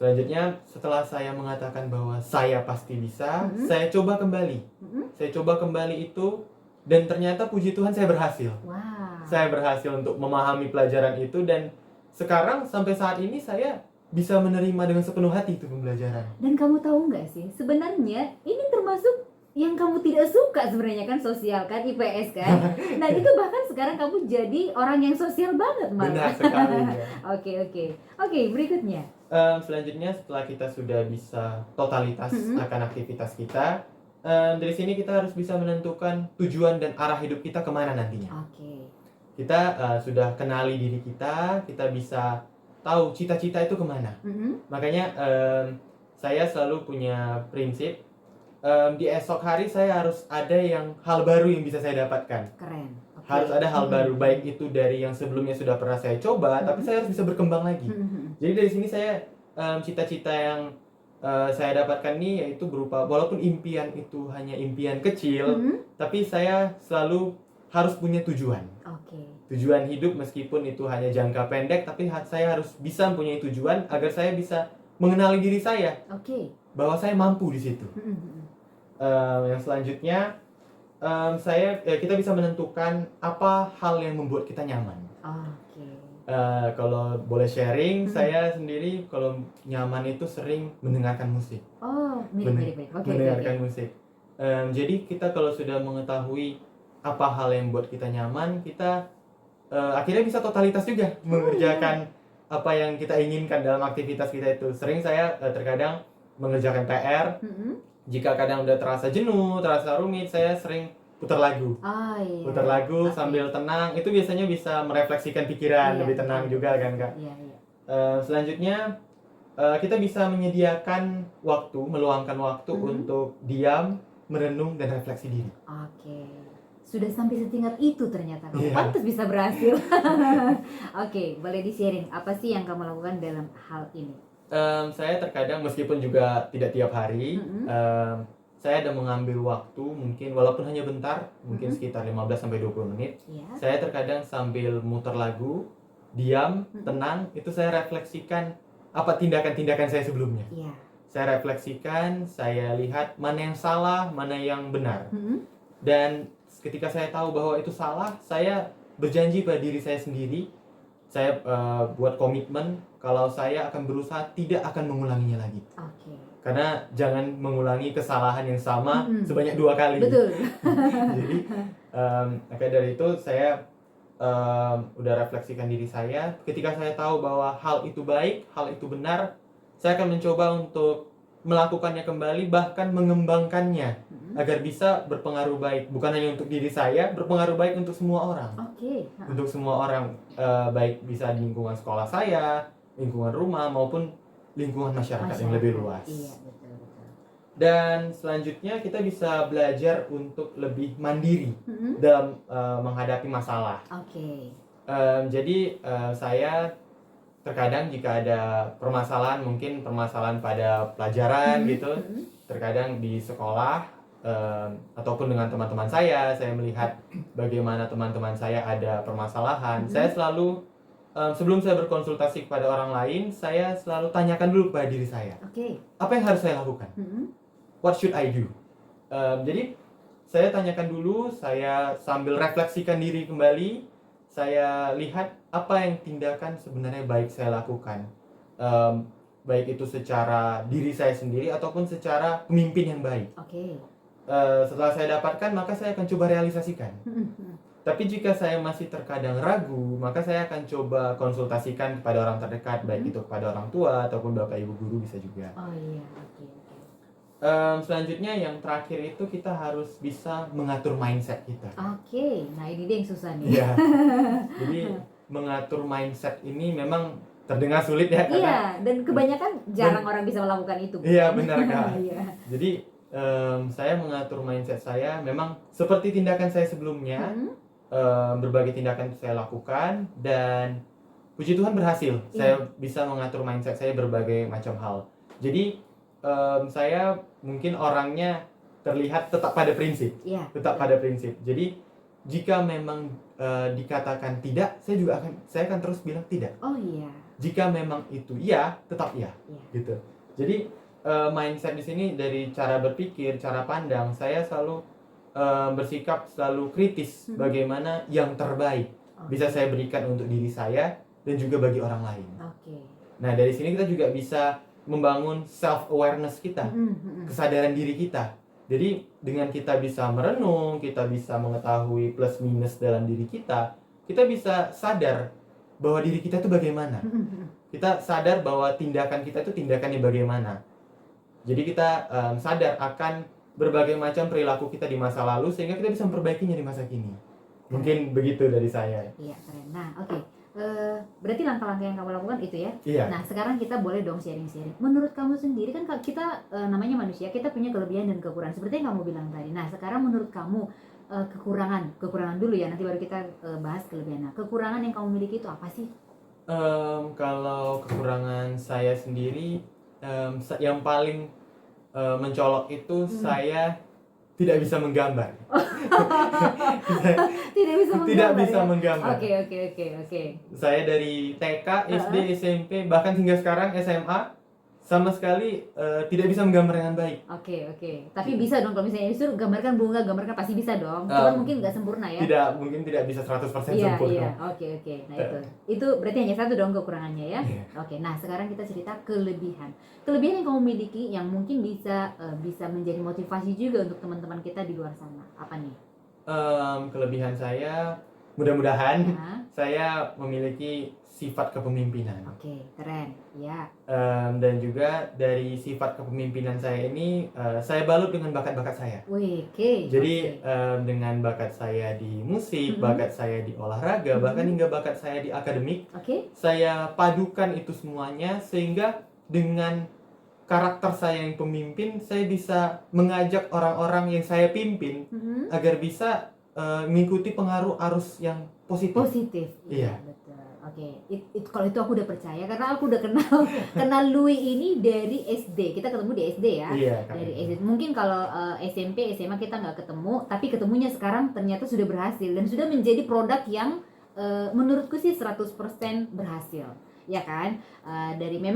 Selanjutnya, setelah saya mengatakan bahwa saya pasti bisa, saya coba kembali. Saya coba kembali itu, dan ternyata puji Tuhan saya berhasil. Wow. Saya berhasil untuk memahami pelajaran itu, dan sekarang sampai saat ini saya bisa menerima dengan sepenuh hati itu pembelajaran. Dan kamu tahu nggak sih, sebenarnya ini termasuk yang kamu tidak suka sebenarnya kan, sosial kan, IPS kan. Nah itu bahkan sekarang kamu jadi orang yang sosial banget malah. Benar sekali. Ya. Oke, berikutnya. Selanjutnya setelah kita sudah bisa totalitas akan aktivitas kita, dari sini kita harus bisa menentukan tujuan dan arah hidup kita kemana nantinya. Oke. Kita sudah kenali diri kita bisa tahu cita-cita itu kemana. Makanya saya selalu punya prinsip, di esok hari saya harus ada hal baru yang bisa saya dapatkan. Keren. Okay. Harus ada hal baru, baik itu dari yang sebelumnya sudah pernah saya coba, tapi saya harus bisa berkembang lagi. Jadi dari sini saya cita-cita yang saya dapatkan ini yaitu berupa, walaupun impian itu hanya impian kecil, tapi saya selalu harus punya tujuan. Tujuan hidup meskipun itu hanya jangka pendek, tapi saya harus bisa mempunyai tujuan agar saya bisa mengenali diri saya. Bahwa saya mampu di situ. Yang selanjutnya, kita bisa menentukan apa hal yang membuat kita nyaman. Kalau boleh sharing, saya sendiri kalau nyaman itu sering mendengarkan musik. Mendengarkan musik. Jadi kita kalau sudah mengetahui apa hal yang membuat kita nyaman, kita akhirnya bisa totalitas juga mengerjakan apa yang kita inginkan dalam aktivitas kita itu. Sering saya terkadang mengerjakan PR. Jika kadang udah terasa jenuh, terasa rumit, saya sering putar lagu. Putar lagu sambil tenang, itu biasanya bisa merefleksikan pikiran, lebih tenang juga kan Kak. Selanjutnya kita bisa menyediakan waktu, meluangkan waktu untuk diam, merenung dan refleksi diri. Sudah sampai setingkat itu ternyata kamu. Pantas bisa berhasil. Boleh di-sharing apa sih yang kamu lakukan dalam hal ini? Saya terkadang meskipun juga tidak tiap hari, saya ada mengambil waktu mungkin walaupun hanya bentar, mungkin sekitar 15-20 menit. Saya terkadang sambil muter lagu, diam, tenang, itu saya refleksikan apa tindakan-tindakan saya sebelumnya. Saya refleksikan, saya lihat mana yang salah, mana yang benar. Dan ketika saya tahu bahwa itu salah, saya berjanji pada diri saya sendiri, saya buat komitmen kalau saya akan berusaha tidak akan mengulanginya lagi. Karena jangan mengulangi kesalahan yang sama sebanyak 2 kali. Betul. Jadi dari itu saya udah refleksikan diri saya. Ketika saya tahu bahwa hal itu baik, hal itu benar, saya akan mencoba untuk melakukannya kembali, bahkan mengembangkannya agar bisa berpengaruh baik, bukan hanya untuk diri saya, berpengaruh baik untuk semua orang. Untuk semua orang, baik bisa di lingkungan sekolah saya, lingkungan rumah maupun lingkungan masyarakat yang lebih luas. Betul. Dan selanjutnya kita bisa belajar untuk lebih mandiri dalam menghadapi masalah. Jadi saya terkadang jika ada permasalahan, mungkin permasalahan pada pelajaran gitu, terkadang di sekolah ataupun dengan teman-teman saya melihat bagaimana teman-teman saya ada permasalahan. Saya selalu sebelum saya berkonsultasi kepada orang lain, saya selalu tanyakan dulu kepada diri saya, apa yang harus saya lakukan? What should I do? Jadi saya tanyakan dulu, saya sambil refleksikan diri kembali, saya lihat apa yang tindakan sebenarnya baik saya lakukan, baik itu secara diri saya sendiri ataupun secara pemimpin yang baik. Setelah saya dapatkan, maka saya akan coba realisasikan. Tapi jika saya masih terkadang ragu, maka saya akan coba konsultasikan kepada orang terdekat, baik itu kepada orang tua ataupun bapak ibu guru bisa juga. Selanjutnya yang terakhir itu kita harus bisa mengatur mindset kita. Nah ini dia yang susah nih. Jadi mengatur mindset ini memang terdengar sulit ya. Dan kebanyakan jarang orang bisa melakukan itu. Benar Kak. Jadi saya mengatur mindset saya memang seperti tindakan saya sebelumnya. Berbagai tindakan saya lakukan dan puji Tuhan berhasil. Saya bisa mengatur mindset saya berbagai macam hal. Jadi saya mungkin orangnya terlihat tetap pada prinsip. Pada prinsip. Jadi jika memang dikatakan tidak, saya akan terus bilang tidak. jika memang itu iya, tetap iya, gitu. Jadi mindset di sini dari cara berpikir, cara pandang, saya selalu bersikap selalu kritis bagaimana yang terbaik bisa saya berikan untuk diri saya dan juga bagi orang lain. Nah, dari sini kita juga bisa membangun self awareness kita, kesadaran diri kita. Jadi dengan kita bisa merenung, kita bisa mengetahui plus minus dalam diri kita bisa sadar bahwa diri kita itu bagaimana. Kita sadar bahwa tindakan kita itu tindakannya bagaimana. Jadi kita sadar akan berbagai macam perilaku kita di masa lalu sehingga kita bisa memperbaikinya di masa kini. Mungkin begitu dari saya. Iya, keren. Nah, oke. Berarti langkah-langkah yang kamu lakukan itu ya. Iya. Nah, sekarang kita boleh dong sharing-sharing. Menurut kamu sendiri kan kita namanya manusia, kita punya kelebihan dan kekurangan seperti yang kamu bilang tadi. Nah, sekarang menurut kamu kekurangan dulu ya, nanti baru kita bahas kelebihan. Nah, kekurangan yang kamu miliki itu apa sih? Kalau kekurangan saya sendiri, yang paling mencolok itu saya tidak bisa menggambar. Tidak bisa menggambar. Oke. Saya dari TK, SD, SMP, bahkan hingga sekarang SMA sama sekali tidak bisa menggambar dengan baik. Oke. Tapi bisa dong kalau misalnya disuruh gambarkan bunga, gambarkan pasti bisa dong. Cuman mungkin nggak sempurna ya. Mungkin tidak bisa 100% Iya. sempurna. Oke. Nah, itu berarti hanya satu dong kekurangannya ya. Oke. Nah, sekarang kita cerita kelebihan. Kelebihan yang kamu miliki yang mungkin bisa menjadi motivasi juga untuk teman-teman kita di luar sana. Apa nih? Kelebihan saya mudah-mudahan saya memiliki sifat kepemimpinan. Oke, keren. Ya. Dan juga dari sifat kepemimpinan saya ini saya balut dengan bakat-bakat saya. Jadi dengan bakat saya di musik, bakat saya di olahraga, bahkan hingga bakat saya di akademik, saya padukan itu semuanya sehingga dengan karakter saya yang pemimpin, saya bisa mengajak orang-orang yang saya pimpin agar bisa mengikuti pengaruh arus yang positif. Iya. Betul. Oke. Kalau itu aku udah percaya karena aku udah kenal Louis ini dari SD. Kita ketemu di SD ya. Iya, dari SD. Mungkin kalau SMP, SMA kita nggak ketemu, tapi ketemunya sekarang ternyata sudah berhasil dan sudah menjadi produk yang menurutku sih 100% berhasil. Ya kan? Dari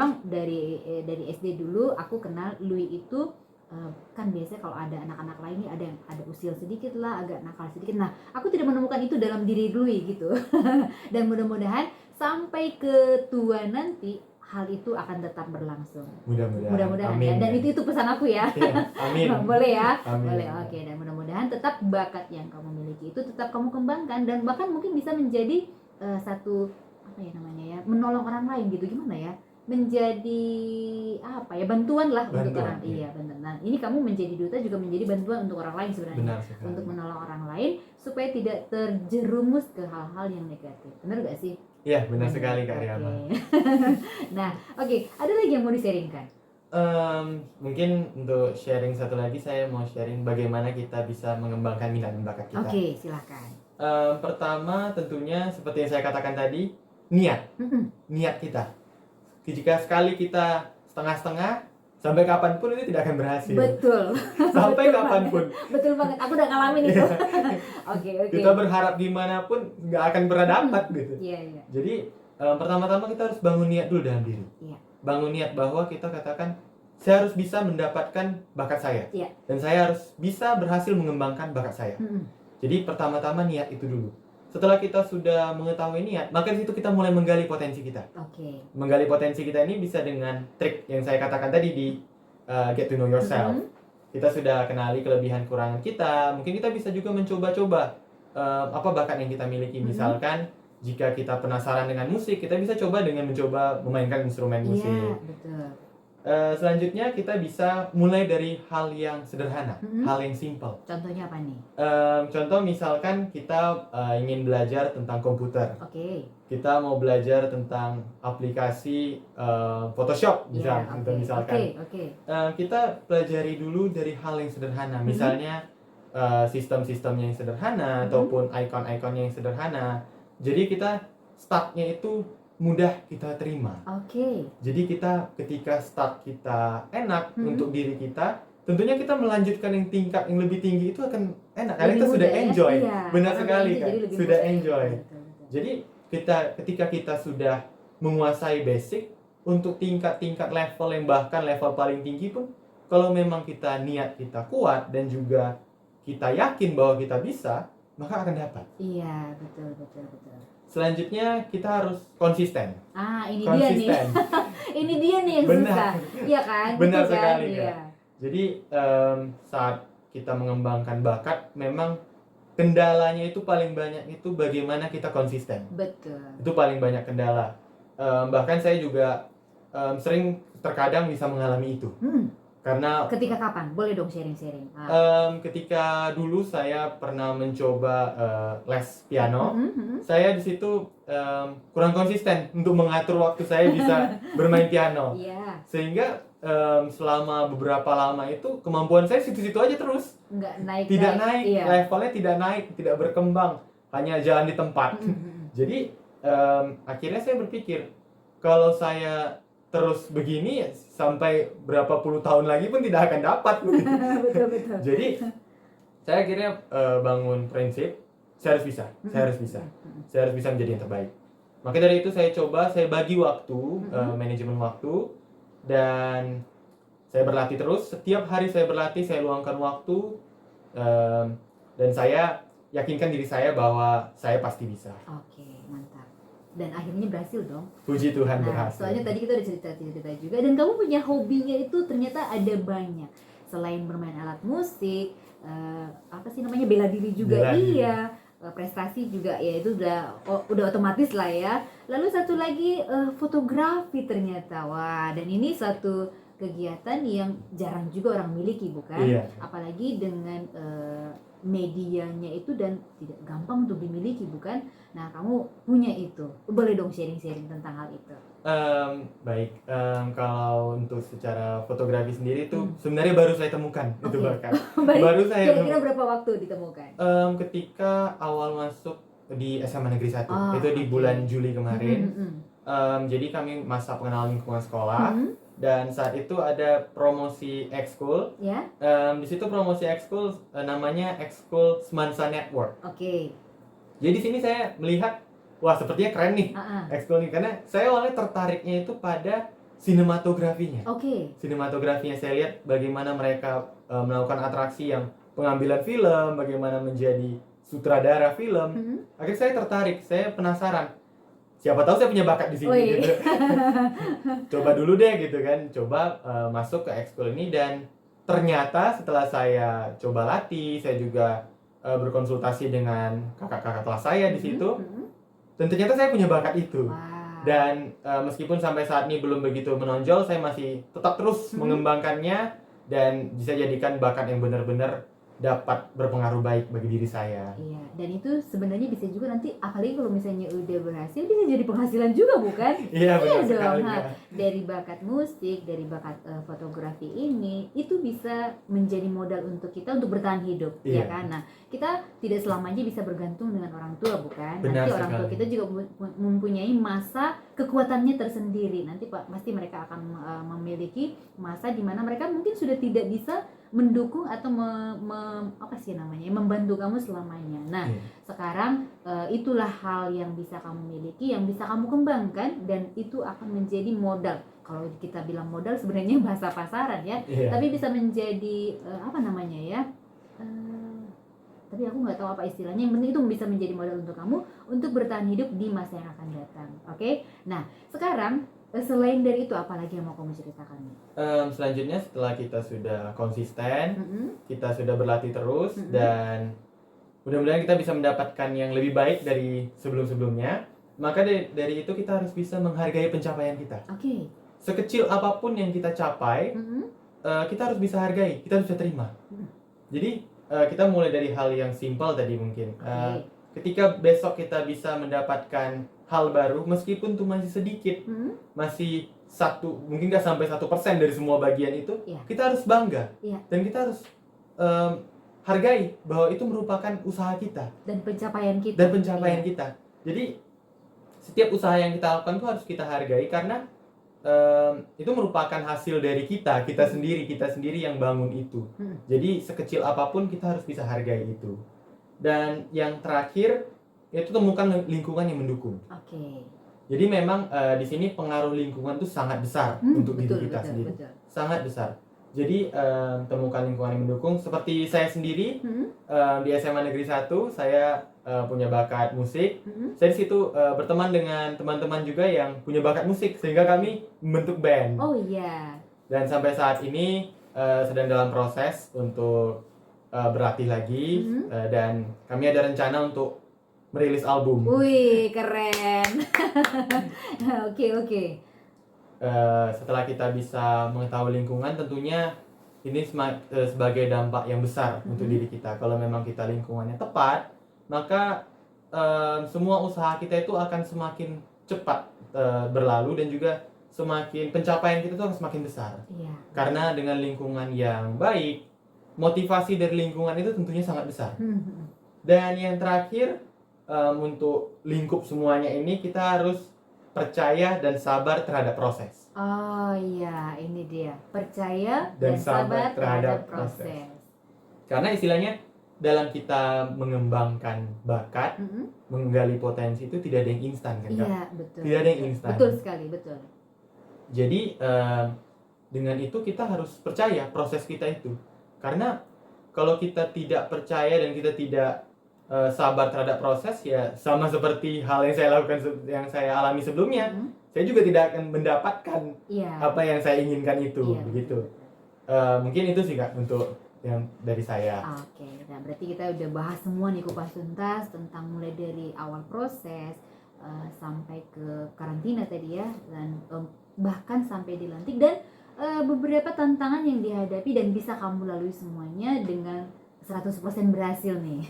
SD dulu aku kenal Louis itu kan biasanya kalau ada anak-anak lain nih ada yang ada usil sedikit lah, agak nakal sedikit. Nah, aku tidak menemukan itu dalam diri Louis gitu. Dan mudah-mudahan sampai ke tua nanti hal itu akan tetap berlangsung. Mudah-mudahan ya. Dan itu pesan aku ya. Amin. Boleh ya? Amin. Boleh. Oke. Dan mudah-mudahan tetap bakat yang kamu miliki itu tetap kamu kembangkan dan bahkan mungkin bisa menjadi satu apa ya namanya ya, menolong orang lain gitu. Gimana ya? Menjadi apa ya, bantuan lah untuk orang. Iya, benar. Nah, ini kamu menjadi duta juga menjadi bantuan untuk orang lain sebenarnya. Untuk menolong orang lain supaya tidak terjerumus ke hal-hal yang negatif. Benar gak sih? Iya, benar sekali Kak Riama. Nah, oke. Ada lagi yang mau di-sharingkan? Mungkin untuk sharing satu lagi, saya mau sharing bagaimana kita bisa mengembangkan minat dan bakat kita. Oke, silakan. Pertama tentunya seperti yang saya katakan tadi, niat kita. Jika sekali kita setengah-setengah, sampai kapanpun itu tidak akan berhasil. Betul. Sampai kapanpun. Betul banget. Aku udah ngalamin itu. Oke. Kita berharap dimanapun nggak akan pernah dapat gitu. Iya. Jadi pertama-tama kita harus bangun niat dulu dalam diri. Iya. Bangun niat bahwa kita katakan saya harus bisa mendapatkan bakat saya. Iya. Dan saya harus bisa berhasil mengembangkan bakat saya. Jadi pertama-tama niat itu dulu. Setelah kita sudah mengetahui niat, maka di situ kita mulai menggali potensi kita. Menggali potensi kita ini bisa dengan trik yang saya katakan tadi di get to know yourself. Kita sudah kenali kelebihan kekurangan kita. Mungkin kita bisa juga mencoba-coba apa bakat yang kita miliki. Misalkan jika kita penasaran dengan musik, kita bisa coba dengan mencoba memainkan instrumen musik. Iya, betul. Selanjutnya kita bisa mulai dari hal yang sederhana, hal yang simple. Contohnya apa nih? Contoh misalkan kita ingin belajar tentang komputer. Kita mau belajar tentang aplikasi Photoshop misalkan. Kita pelajari dulu dari hal yang sederhana. Misalnya sistem-sistemnya yang sederhana ataupun icon-iconnya yang sederhana. Jadi kita startnya itu mudah kita terima. Jadi kita ketika start kita enak untuk diri kita, tentunya kita melanjutkan yang tingkat yang lebih tinggi itu akan enak karena kita sudah enjoy. Iya, Benar sekali kan, sudah mudah. enjoy. Betul. Jadi ketika kita sudah menguasai basic untuk tingkat-tingkat level yang bahkan level paling tinggi pun, kalau memang kita niat kita kuat dan juga kita yakin bahwa kita bisa, maka akan dapat. Iya, betul. Selanjutnya kita harus konsisten. Ini Konsisten. dia nih. Ini dia nih yang Benar. susah. Iya kan? Benar Betul kan? sekali, Iya. Kak. Jadi saat kita mengembangkan bakat, memang kendalanya itu paling banyak itu bagaimana kita konsisten. Betul. Itu paling banyak kendala. Bahkan saya juga sering terkadang bisa mengalami itu. Karena ketika kapan? Boleh dong sharing-sharing. Ketika dulu saya pernah mencoba les piano, saya di situ kurang konsisten untuk mengatur waktu saya bisa bermain piano. Iya. Sehingga selama beberapa lama itu kemampuan saya situ-situ aja terus. Tidak naik, iya. levelnya tidak naik, tidak berkembang, hanya jalan di tempat. Jadi akhirnya saya berpikir, kalau saya terus begini sampai berapa puluh tahun lagi pun tidak akan dapat. Betul. Jadi saya akhirnya bangun prinsip, saya harus bisa menjadi yang terbaik. Maka dari itu saya bagi waktu, manajemen waktu, dan saya berlatih terus. Setiap hari saya berlatih, saya luangkan waktu, dan saya yakinkan diri saya bahwa saya pasti bisa. Oke, mantap. Dan akhirnya berhasil dong. Puji Tuhan, berhasil. Soalnya tadi kita udah cerita juga, dan kamu punya hobinya itu ternyata ada banyak. Selain bermain alat musik, bela diri juga. Iya. Prestasi juga ya, itu udah otomatis lah ya. Lalu satu lagi fotografi ternyata. Wah, dan ini satu kegiatan yang jarang juga orang miliki, bukan? Iya. Apalagi dengan medianya itu, dan tidak gampang untuk dimiliki, bukan? Nah, kamu punya itu. Boleh dong sharing-sharing tentang hal itu. Baik, kalau untuk secara fotografi sendiri itu sebenarnya baru saya temukan. Itu bakat. Baru saya kira-kira berapa waktu ditemukan? Ketika awal masuk di SMA Negeri 1, itu di bulan Juli kemarin. Jadi kami masa pengenalan lingkungan sekolah. Dan saat itu ada promosi ekskul. Di situ promosi ekskul namanya ekskul Semansa Network. Jadi di sini saya melihat, wah sepertinya keren nih ekskul ini, karena saya awalnya tertariknya itu pada sinematografinya. Sinematografinya saya lihat bagaimana mereka melakukan atraksi yang pengambilan film, bagaimana menjadi sutradara film. Akhirnya saya tertarik, saya penasaran. Siapa tahu saya punya bakat di sini gitu. Coba dulu deh gitu kan, coba masuk ke ekskul ini, dan ternyata setelah saya coba latih, saya juga berkonsultasi dengan kakak-kakak kelas saya di situ, dan ternyata saya punya bakat itu. Dan meskipun sampai saat ini belum begitu menonjol, saya masih tetap terus mengembangkannya dan bisa jadikan bakat yang benar-benar dapat berpengaruh baik bagi diri saya. Iya, dan itu sebenarnya bisa juga nanti, apalagi kalau misalnya udah berhasil, bisa jadi penghasilan juga, bukan? Iya, benar sekali. Dari bakat musik, dari bakat fotografi ini, itu bisa menjadi modal untuk kita untuk bertahan hidup, ya kan? Nah, kita tidak selamanya bisa bergantung dengan orang tua, bukan? Benar nanti orang tua kita juga mempunyai masa kekuatannya tersendiri. Nanti pasti mereka akan memiliki masa di mana mereka mungkin sudah tidak bisa mendukung atau membantu kamu selamanya. Nah, sekarang itulah hal yang bisa kamu miliki, yang bisa kamu kembangkan, dan itu akan menjadi modal. Kalau kita bilang modal sebenarnya bahasa pasaran ya, tapi bisa menjadi tapi aku nggak tahu apa istilahnya. Yang penting itu bisa menjadi modal untuk kamu untuk bertahan hidup di masa yang akan datang. Oke? Nah, sekarang selain dari itu, apa lagi yang mau kamu ceritakan? Selanjutnya, setelah kita sudah konsisten, kita sudah berlatih terus, dan mudah-mudahan kita bisa mendapatkan yang lebih baik dari sebelum-sebelumnya, maka dari itu kita harus bisa menghargai pencapaian kita. Sekecil apapun yang kita capai, kita harus bisa hargai, kita harus bisa terima. Jadi kita mulai dari hal yang simpel tadi mungkin. Ketika besok kita bisa mendapatkan hal baru, meskipun itu masih sedikit, masih mungkin nggak sampai 1% dari semua bagian itu, kita harus bangga, dan kita harus hargai bahwa itu merupakan usaha kita dan pencapaian kita. Jadi setiap usaha yang kita lakukan itu harus kita hargai, karena itu merupakan hasil dari kita sendiri yang bangun itu. Jadi sekecil apapun kita harus bisa hargai itu. Dan yang terakhir, itu temukan lingkungan yang mendukung. Jadi memang di sini pengaruh lingkungan tuh sangat besar untuk diri kita sendiri. Betul. Sangat besar. Jadi temukan lingkungan yang mendukung. Seperti saya sendiri di SMA Negeri 1 saya punya bakat musik. Saya di situ berteman dengan teman-teman juga yang punya bakat musik sehingga kami membentuk band. Oh iya. Dan sampai saat ini sedang dalam proses untuk berlatih lagi dan kami ada rencana untuk merilis album. Wih, keren. Oke. Setelah kita bisa mengetahui lingkungan, tentunya ini sebagai dampak yang besar untuk diri kita. Kalau memang kita lingkungannya tepat, maka semua usaha kita itu akan semakin cepat berlalu dan juga semakin pencapaian kita itu akan semakin besar. Iya. Karena dengan lingkungan yang baik, motivasi dari lingkungan itu tentunya sangat besar. Dan yang terakhir, untuk lingkup semuanya ini kita harus percaya dan sabar terhadap proses. Oh iya, ini dia. Percaya dan sabar terhadap proses. Karena istilahnya dalam kita mengembangkan bakat, menggali potensi itu tidak ada yang instan kan? Iya, betul. Tidak ada yang instan. Betul sekali, betul. Jadi dengan itu kita harus percaya proses kita itu. Karena kalau kita tidak percaya dan kita tidak sabar terhadap proses, ya sama seperti hal yang saya lakukan, yang saya alami sebelumnya, saya juga tidak akan mendapatkan apa yang saya inginkan itu, begitu. Mungkin itu sih Kak untuk yang dari saya. Oke, nah berarti kita udah bahas semua nih kupas tuntas tentang mulai dari awal proses sampai ke karantina tadi ya, dan bahkan sampai dilantik dan beberapa tantangan yang dihadapi dan bisa kamu lalui semuanya dengan 100% berhasil nih.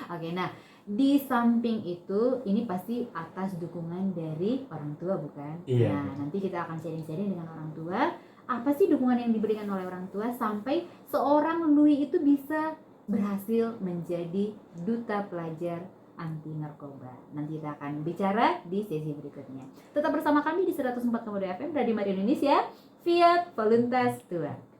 Oke, nah di samping itu ini pasti atas dukungan dari orang tua bukan? Iya. Nah nanti kita akan sharing-sharing dengan orang tua. Apa sih dukungan yang diberikan oleh orang tua sampai seorang Louis itu bisa berhasil menjadi duta pelajar anti narkoba. Nanti kita akan bicara di sesi berikutnya. Tetap bersama kami di 104,2 FM Radio Maria Indonesia via Voluntas Tua.